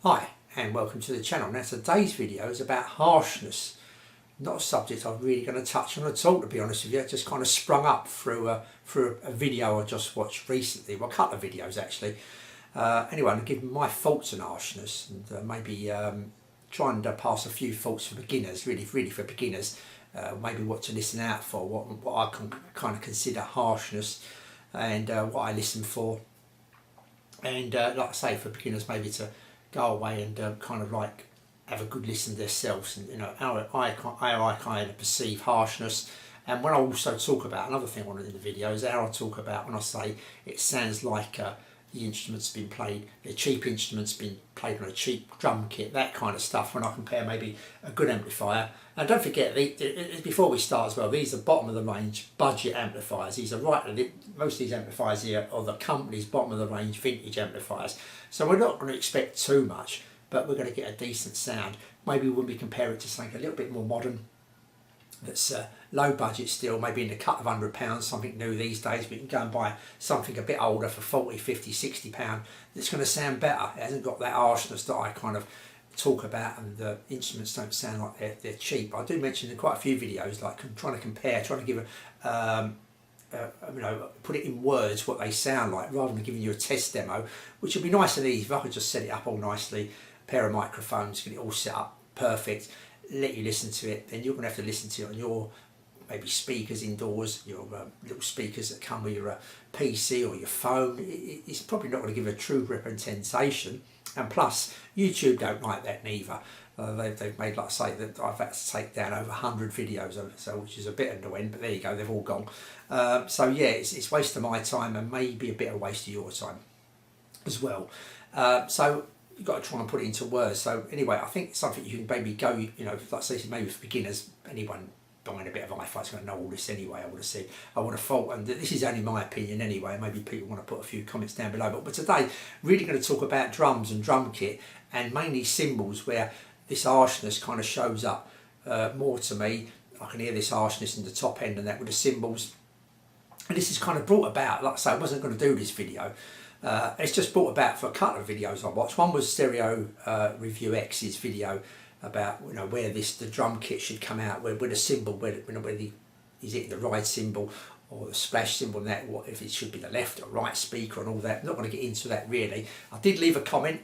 Hi and welcome to the channel. Now today's video is about harshness, not a subject I'm really going to touch on at all, to be honest with you. It just kind of sprung up through a video I just watched recently, well, a couple of videos actually. Anyway, I'm going to give my thoughts on harshness and maybe try and pass a few thoughts for beginners, really for beginners, maybe what to listen out for, what I can kind of consider harshness and what I listen for. And like I say, for beginners maybe to go away and kind of like have a good listen to themselves, and you know how I kind of perceive harshness. And when I also talk about another thing on in the video is how I talk about when I say it sounds like the instrument's been played, the cheap instrument's been played on a cheap drum kit, that kind of stuff. When I compare maybe a good amplifier, and don't forget before we start as well, these are bottom of the range budget amplifiers. These are most of these amplifiers here are the company's bottom of the range vintage amplifiers. So we're not going to expect too much, but we're going to get a decent sound. Maybe when we compare it to something a little bit more modern, that's low budget still, maybe in a couple of £100, something new these days. We can go and buy something a bit older for 40, 50, 60 pound. It's going to sound better. It hasn't got that harshness that I kind of talk about, and the instruments don't sound like they're cheap. I do mention in quite a few videos, like trying to compare, trying to give put it in words what they sound like, rather than giving you a test demo, which would be nice and easy if I could just set it up all nicely, a pair of microphones, get it all set up perfect, let you listen to it. Then you're going to have to listen to it on your maybe speakers indoors, your little speakers that come with your PC or your phone. It's probably not going to give a true representation, and plus YouTube don't like that neither. They've made, like I say, that I've had to take down over 100 videos of it, so which is a bit annoying, but there you go, they've all gone. So yeah, it's a waste of my time and maybe a bit of a waste of your time as well. So you've got to try and put it into words. So anyway, I think it's something you can maybe go, you know, like I say, maybe for beginners, anyone buying a bit of HiFi is going to know all this anyway. I would have thought, and this is only my opinion anyway, maybe people want to put a few comments down below, but today really going to talk about drums and drum kit, and mainly cymbals, where this harshness kind of shows up more to me. I can hear this harshness in the top end and that with the cymbals, and this is kind of brought about, like I say, I wasn't going to do this video. It's just brought about for a couple of videos I watched. One was Stereo Review X's video about, you know, where the drum kit should come out, where the cymbal, is it the right cymbal or the splash cymbal, and that, what if it should be the left or right speaker and all that. I'm not going to get into that really. I did leave a comment,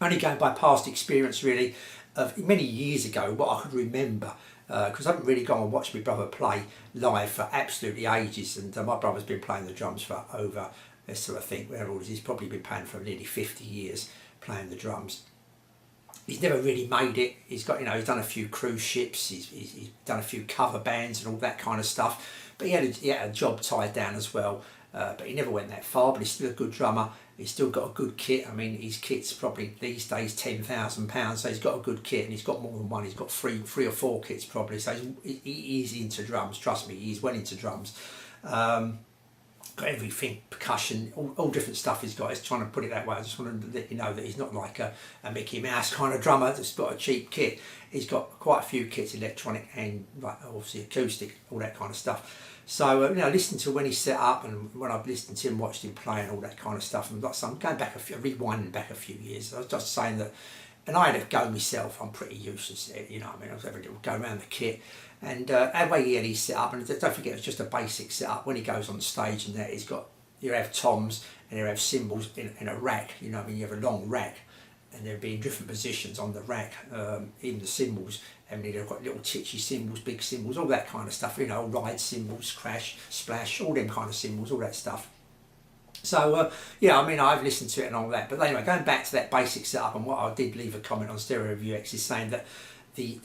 only going by past experience really, of many years ago, what I could remember, because I haven't really gone and watched my brother play live for absolutely ages, and my brother's been playing the drums for over, let's sort of think, he's probably been playing for nearly 50 years playing the drums. He's never really made it. He's got, you know, he's done a few cruise ships, he's done a few cover bands and all that kind of stuff, but he had a job tied down as well, but he never went that far. But he's still a good drummer. He's still got a good kit. I mean, his kit's probably these days £10,000, so he's got a good kit, and he's got more than one. He's got three or four kits probably, so he's into drums. Trust me, he's well into drums. Got everything, percussion, all different stuff he's got. He's trying to put it that way. I just want to let you know that he's not like a Mickey Mouse kind of drummer that's got a cheap kit. He's got quite a few kits, electronic and like obviously acoustic, all that kind of stuff. So you know, listen to when he's set up, and when I've listened to him, watched him play and all that kind of stuff. And like, so I'm going back rewinding back a few years. I was just saying that, and I had a go myself. I'm pretty useless at it, you know what I mean. I was having a little go around the kit, and that way he had his set up, and don't forget it's just a basic setup. When he goes on stage and that, he's got, you have toms and you have cymbals in a rack, you know what I mean. You have a long rack, and they'll be in different positions on the rack, even the cymbals. I mean, they've got little titchy cymbals, big cymbals, all that kind of stuff, you know, ride cymbals, crash, splash, all them kind of cymbals, all that stuff. So yeah, I mean, I've listened to it and all that, but anyway, going back to that basic setup, and what I did leave a comment on Stereo Review X is saying that the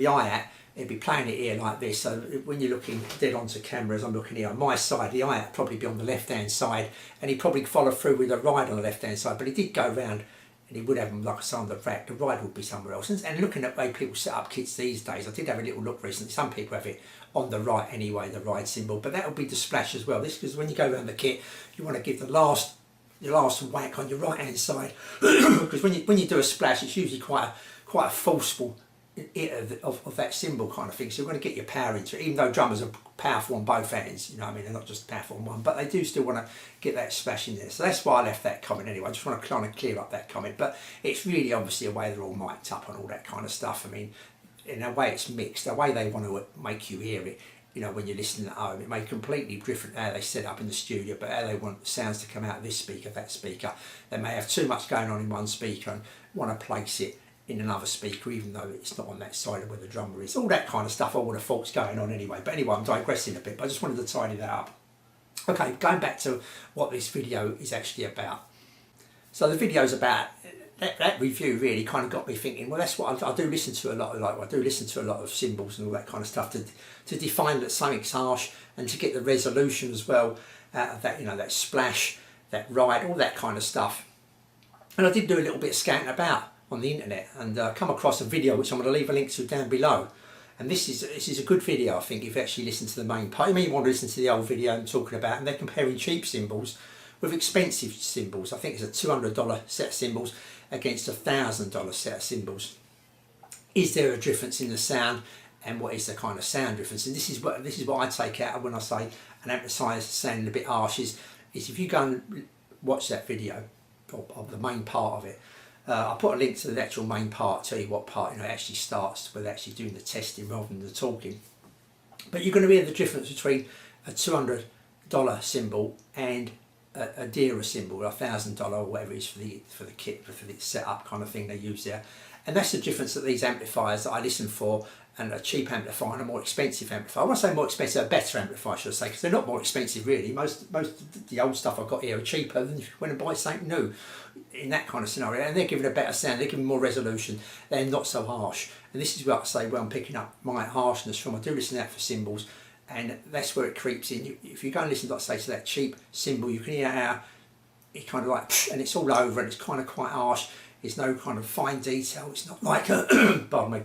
hi-hat, it'd be playing it here like this. So when you're looking dead onto camera, as I'm looking here on my side, the hi-hat probably be on the left hand side, and he'd probably follow through with the ride on the left hand side, but he did go around and he would have them, like I say, on the rack. The ride would be somewhere else. And looking at the way people set up kits these days, I did have a little look recently. Some people have it on the right anyway, the ride cymbal, but that would be the splash as well. This, because when you go around the kit, you want to give the last whack on your right hand side, because when you do a splash, it's usually quite a forceful of that cymbal kind of thing. So you're going to get your power into it, even though drummers are powerful on both ends, you know what I mean, they're not just powerful on one, but they do still want to get that splash in there. So that's why I left that comment anyway. I just want to kind of clear up that comment, but it's really obviously a way they're all mic'd up and all that kind of stuff. I mean, in a way it's mixed, the way they want to make you hear it, you know, when you're listening at home, it may be completely different how they set up in the studio, but how they want sounds to come out of this speaker, that speaker. They may have too much going on in one speaker and want to place it in another speaker, even though it's not on that side of where the drummer is. All that kind of stuff, I would have thought's going on anyway. But anyway, I'm digressing a bit, but I just wanted to tidy that up. Okay, going back to what this video is actually about. So the video's about, that review really kind of got me thinking, well, that's what I do listen to a lot of, like, I do listen to a lot of cymbals and all that kind of stuff to define that something's harsh and to get the resolution as well out of that, you know, that splash, that ride, all that kind of stuff. And I did do a little bit of scouting about on the internet and come across a video which I'm going to leave a link to down below. And this is a good video, I think, if you actually listen to the main part. You may want to listen to the old video I'm talking about, and they're comparing cheap cymbals with expensive cymbals. I think it's a $200 set of cymbals against a $1,000 set of cymbals. Is there a difference in the sound, and what is the kind of sound difference? And this is what I take out when I say an amplifier sounding a bit harsh is if you go and watch that video of the main part of it. I'll put a link to the actual main part, tell you what part, you know, it actually starts with actually doing the testing rather than the talking. But you're going to hear the difference between a $200 cymbal and a dearer cymbal, a $1,000 or whatever it is for the kit, for the setup kind of thing they use there. And that's the difference that these amplifiers that I listen for, and a cheap amplifier and a more expensive amplifier. I want to say more expensive, a better amplifier, should I say, because they're not more expensive really. Most of the old stuff I've got here are cheaper than when I buy something new in that kind of scenario. And they're giving a better sound, they're giving more resolution, they're not so harsh. And this is what I say where I'm picking up my harshness from. I do listen to that for cymbals, and that's where it creeps in. If you go and listen, like I say, to that cheap cymbal, you can hear how it kind of like, and it's all over, and it's kind of quite harsh. There's no kind of fine detail. It's not like a, pardon me,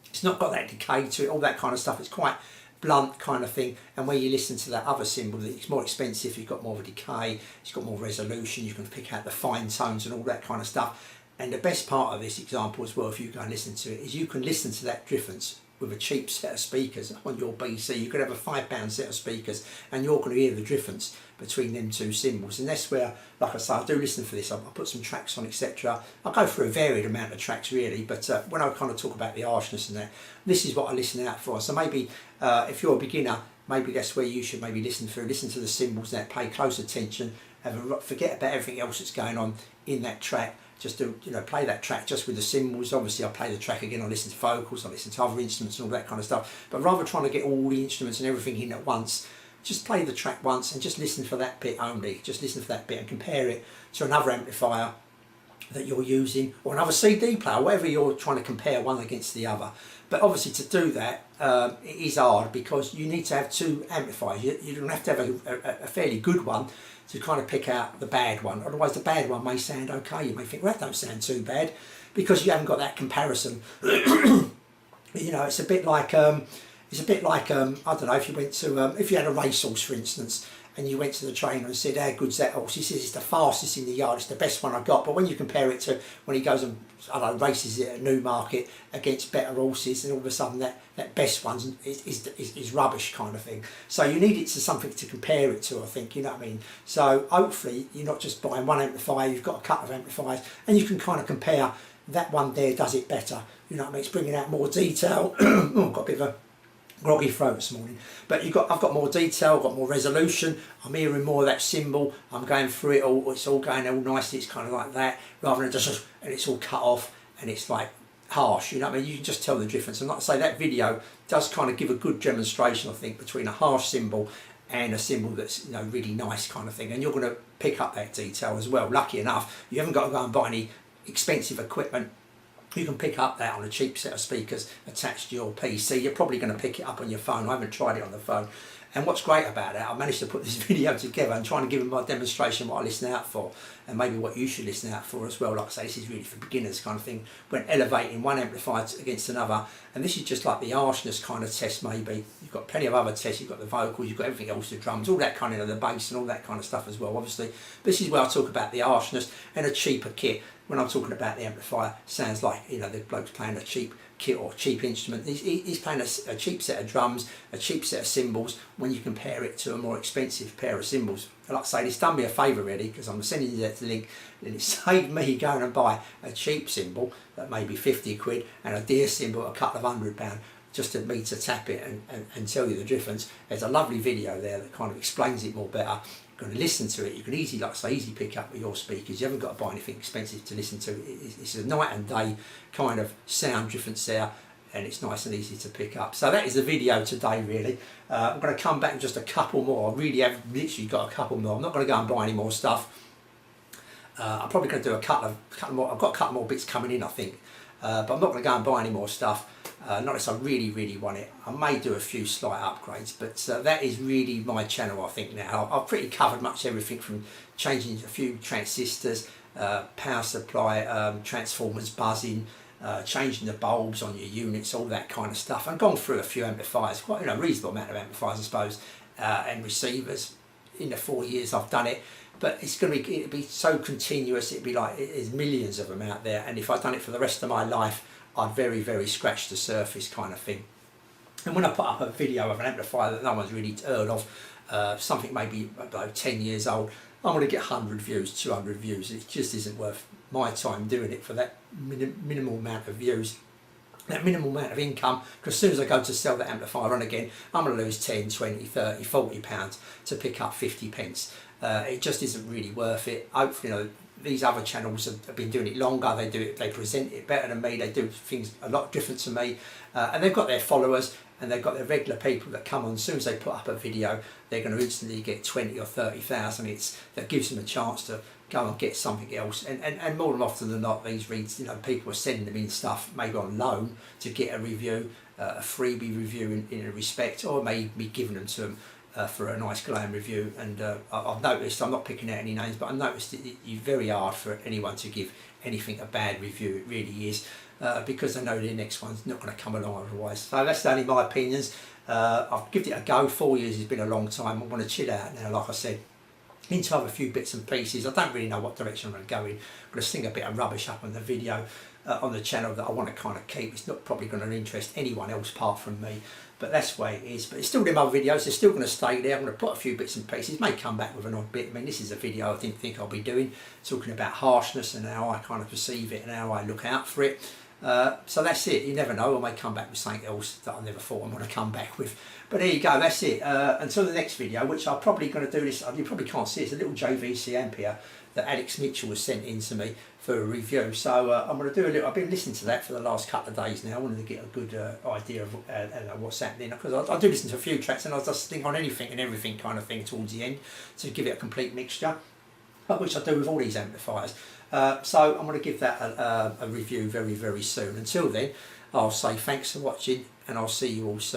it's not got that decay to it, all that kind of stuff. It's quite blunt kind of thing. And when you listen to that other cymbal, it's more expensive, you've got more of a decay, it's got more resolution, you can pick out the fine tones and all that kind of stuff. And the best part of this example as well, if you go and listen to it, is you can listen to that difference with a cheap set of speakers on your BC. You could have a £5 set of speakers and you're going to hear the difference between them two cymbals. And that's where, like I say, I do listen for this. I'll put some tracks on, etc. I'll go for a varied amount of tracks really, but when I kind of talk about the harshness and that, this is what I listen out for. So maybe if you're a beginner, maybe that's where you should maybe listen to the cymbals, that pay close attention, forget about everything else that's going on in that track. Just to, you know, play that track just with the cymbals. Obviously I play the track again, I listen to vocals, I listen to other instruments and all that kind of stuff, but rather trying to get all the instruments and everything in at once, just play the track once and just listen for that bit only. Just listen for that bit and compare it to another amplifier that you're using, or another CD player, whatever you're trying to compare one against the other. But obviously to do that, it is hard because you need to have two amplifiers. You don't have to have a fairly good one to kind of pick out the bad one. Otherwise the bad one may sound okay. You may think, well, that don't sound too bad, because you haven't got that comparison. You know, it's a bit like I don't know, if you went to if you had a racehorse, for instance, and you went to the trainer and said, how good's that horse? He says, it's the fastest in the yard, it's the best one I got. But when you compare it to when he goes and, I don't know, races it at Newmarket against better horses, and all of a sudden that best one is rubbish kind of thing. So you need it to something to compare it to, I think, you know what I mean? So hopefully you're not just buying one amplifier, you've got a couple of amplifiers, and you can kind of compare, that one there does it better, you know what I mean? It's bringing out more detail. Oh, I've got a bit of a groggy throat this morning, but I've got more detail, I've got more resolution, I'm hearing more of that cymbal, I'm going through it all, it's all going all nicely, it's kind of like that, rather than just, and it's all cut off, and it's like harsh, you know what I mean? You can just tell the difference. And like I say, that video does kind of give a good demonstration, I think, between a harsh cymbal and a cymbal that's, you know, really nice kind of thing, and you're going to pick up that detail as well. Lucky enough, you haven't got to go and buy any expensive equipment. You can pick up that on a cheap set of speakers attached to your PC. You're probably going to pick it up on your phone. I haven't tried it on the phone. And what's great about that, I managed to put this video together and trying to give them my demonstration what I listen out for, and maybe what you should listen out for as well. Like I say, this is really for beginners kind of thing, when elevating one amplifier against another. And this is just like the harshness kind of test maybe. You've got plenty of other tests, you've got the vocals, you've got everything else, the drums, all that kind of, the bass and all that kind of stuff as well, obviously. But this is where I talk about the harshness and a cheaper kit. when I'm talking about the amplifier, sounds like, you know, the bloke's playing a cheap kit or cheap instrument. He's playing a cheap set of drums, a cheap set of cymbals, when you compare it to a more expensive pair of cymbals. And like I say, it's done me a favour really, because I'm sending you that link, and it saved me going and buy a cheap cymbal that may be 50 quid and a dear cymbal a couple of £100, just to me to tap it and tell you the difference. There's a lovely video there that kind of explains it more better. You're going to listen to it. You can easily, like I say, easily pick up with your speakers. You haven't got to buy anything expensive to listen to. It's a night and day kind of sound difference there, and it's nice and easy to pick up. So that is the video today really. I'm going to come back with just a couple more. I really have literally got a couple more. I'm not going to go and buy any more stuff. I'm probably going to do a couple more. I've got a couple more bits coming in, I think, but I'm not going to go and buy any more stuff. Not unless I really want it. I may do a few slight upgrades, but that is really my channel, I think, now. I've pretty covered much everything from changing a few transistors, power supply, transformers buzzing, changing the bulbs on your units, all that kind of stuff. I've gone through a few amplifiers, quite, you know, a reasonable amount of amplifiers, I suppose, and receivers in the 4 years I've done it. But it'll be so continuous. It'd be like there's millions of them out there, and if I'd done it for the rest of my life, I'd very scratch the surface kind of thing. And when I put up a video of an amplifier that no one's really heard of, something maybe about 10 years old, I'm going to get 100 views, 200 views. It just isn't worth my time doing it for that minimal amount of views, that minimal amount of income, because as soon as I go to sell that amplifier on again, I'm going to lose 10, 20, 30, 40 pounds to pick up 50 pence. It just isn't really worth it. Hopefully, you know, these other channels have been doing it longer. They present it better than me. They do things a lot different to me, and they've got their followers and they've got their regular people that come on. As soon as they put up a video, they're going to instantly get 20 or 30,000 hits. That gives them a chance to go and get something else. And more than often than not, these reads, you know, people are sending them in stuff maybe on loan to get a review, a freebie review in a respect, or maybe giving them to them for a nice glowing review. And I've noticed, I'm not picking out any names, but I've noticed it's very hard for anyone to give anything a bad review. It really is, because they know the next one's not going to come along otherwise. So that's only my opinions. I've given it a go. 4 years has been a long time. I want to chill out now, like I said, into other few bits and pieces. I don't really know what direction I'm going to go in. I'm going to sling a bit of rubbish up on the video, on the channel, that I want to kind of keep. It's not probably going to interest anyone else apart from me, but that's the way it is. But it's still them other videos, they're still going to stay there. I'm going to put a few bits and pieces, may come back with an odd bit. I mean, this is a video I didn't think I'll be doing, talking about harshness and how I kind of perceive it and how I look out for it. So that's it. You never know, I may come back with something else that I never thought I'm going to come back with. But there you go, that's it. Until the next video, which I'm probably going to do this, you probably can't see, it's a little JVC amp here that Alex Mitchell was sent in to me for a review. So I'm going to do a little, I've been listening to that for the last couple of days now. I wanted to get a good idea of what's happening, because I do listen to a few tracks and I just think on anything and everything kind of thing towards the end to give it a complete mixture, which I do with all these amplifiers. So I'm going to give that a review very soon. Until then, I'll say thanks for watching, and I'll see you all soon.